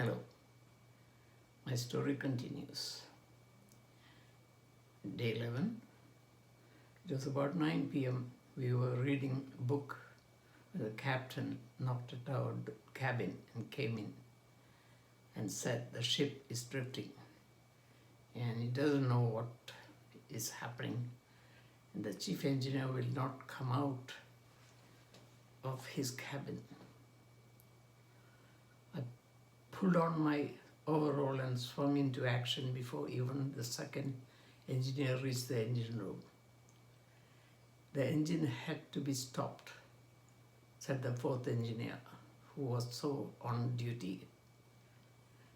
Hello, my story continues. Day 11. It was about 9 p.m. We were reading a book when the captain knocked at our cabin and came in and said the ship is drifting and he doesn't know what is happening and the chief engineer will not come out of his cabin. I pulled on my overall and swung into action before even the second engineer reached the engine room. The engine had to be stopped, said the fourth engineer, who was so on duty.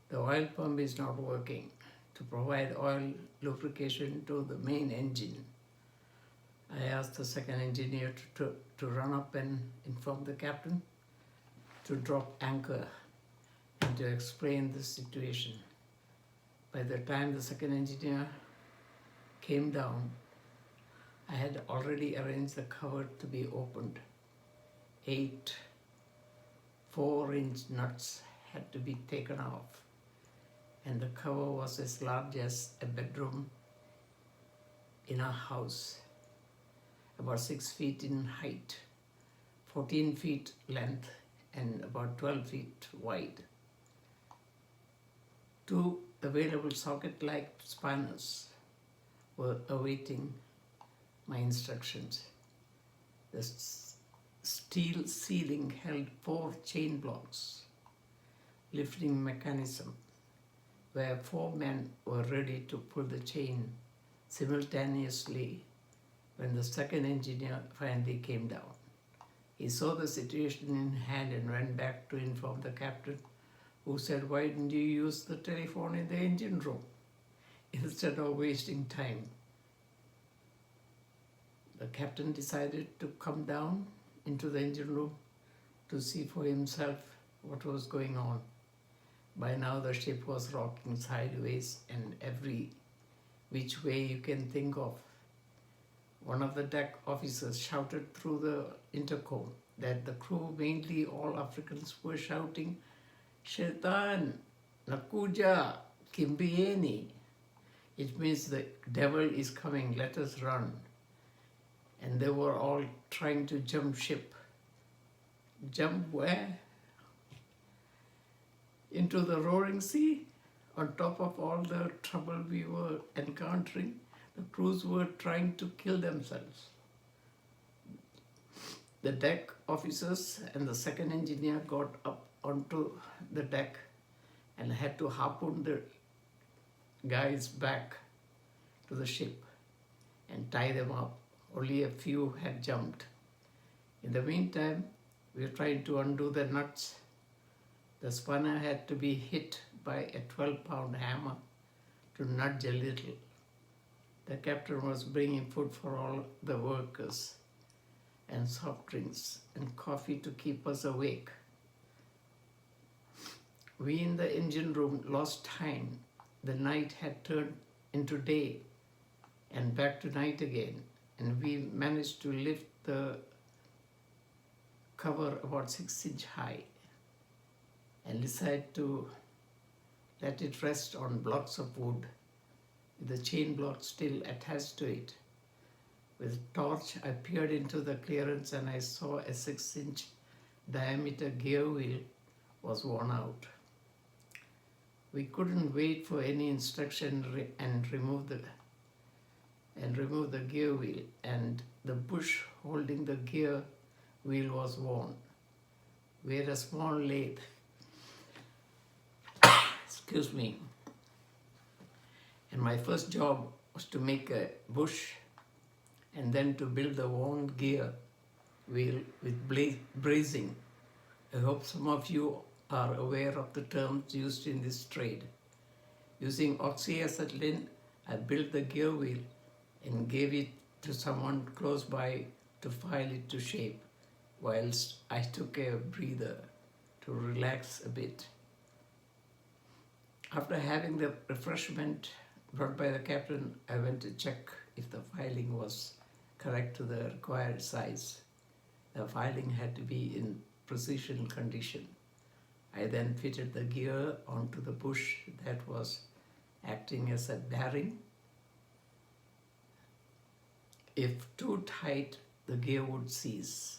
The oil pump is not working to provide oil lubrication to the main engine. I asked the second engineer to run up and inform the captain to drop anchor and to explain the situation. By the time the second engineer came down, I had already arranged the cover to be opened. 8 4-inch nuts had to be taken off, and the cover was as large as a bedroom in a house, about 6 feet in height, 14 feet length, and about 12 feet wide. 2 available socket-like spanners were awaiting my instructions. The steel ceiling held 4 chain blocks, lifting mechanism, where 4 men were ready to pull the chain simultaneously when the second engineer finally came down. He saw the situation in hand and went back to inform the captain, who said, "Why didn't you use the telephone in the engine room instead of wasting time?" The captain decided to come down into the engine room to see for himself what was going on. By now the ship was rocking sideways and every which way you can think of. One of the deck officers shouted through the intercom that the crew, mainly all Africans, were shouting, "Shaitan, Nakuja, Kimbieni." It means the devil is coming, let us run. And they were all trying to jump ship. Jump where? Into the roaring sea? On top of all the trouble we were encountering, the crews were trying to kill themselves. The deck officers and the second engineer got up onto the deck and had to harpoon the guys back to the ship and tie them up. Only a few had jumped. In the meantime, we were trying to undo the nuts. The spanner had to be hit by a 12-pound hammer to nudge a little. The captain was bringing food for all the workers and soft drinks and coffee to keep us awake. We in the engine room lost time. The night had turned into day and back to night again, and we managed to lift the cover about 6 inch high and decided to let it rest on blocks of wood with the chain block still attached to it. With a torch, I peered into the clearance and I saw a 6 inch diameter gear wheel was worn out. We couldn't wait for any instruction and remove the gear wheel, and the bush holding the gear wheel was worn. We had a small lathe, excuse me, and my first job was to make a bush and then to build the worn gear wheel with brazing. I hope some of you are aware of the terms used in this trade. Using oxyacetylene, I built the gear wheel and gave it to someone close by to file it to shape, whilst I took a breather to relax a bit. After having the refreshment brought by the captain, I went to check if the filing was correct to the required size. The filing had to be in precision condition. I then fitted the gear onto the bush that was acting as a bearing. If too tight, the gear would cease.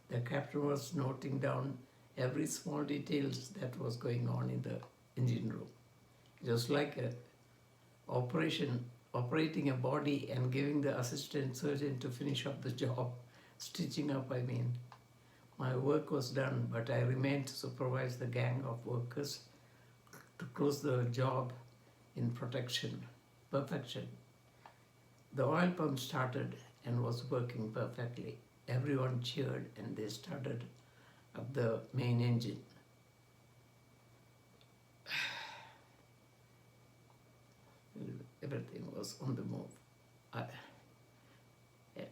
The captain was noting down every small details that was going on in the engine room. It was like a operating a body and giving the assistant surgeon to finish up the job, stitching up, I mean. My work was done, but I remained to supervise the gang of workers to close the job in perfection. The oil pump started and was working perfectly. Everyone cheered and they started up the main engine. Everything was on the move.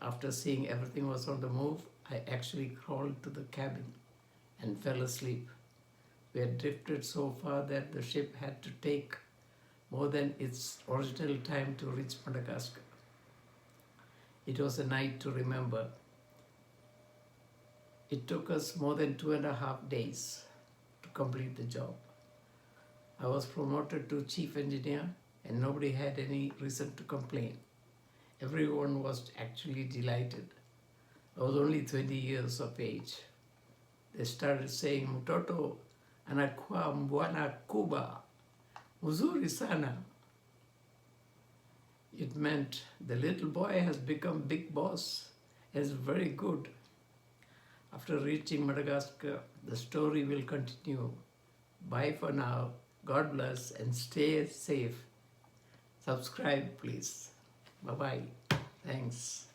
After seeing everything was on the move, I actually crawled to the cabin and fell asleep. We had drifted so far that the ship had to take more than its original time to reach Madagascar. It was a night to remember. It took us more than 2.5 days to complete the job. I was promoted to chief engineer and nobody had any reason to complain. Everyone was actually delighted. I was only 20 years of age. They started saying, "Mtoto anakuwa mbwana kubwa, mzuri sana." It meant the little boy has become big boss, is very good. After reaching Madagascar, the story will continue. Bye for now. God bless and stay safe. Subscribe, please. Bye-bye. Thanks.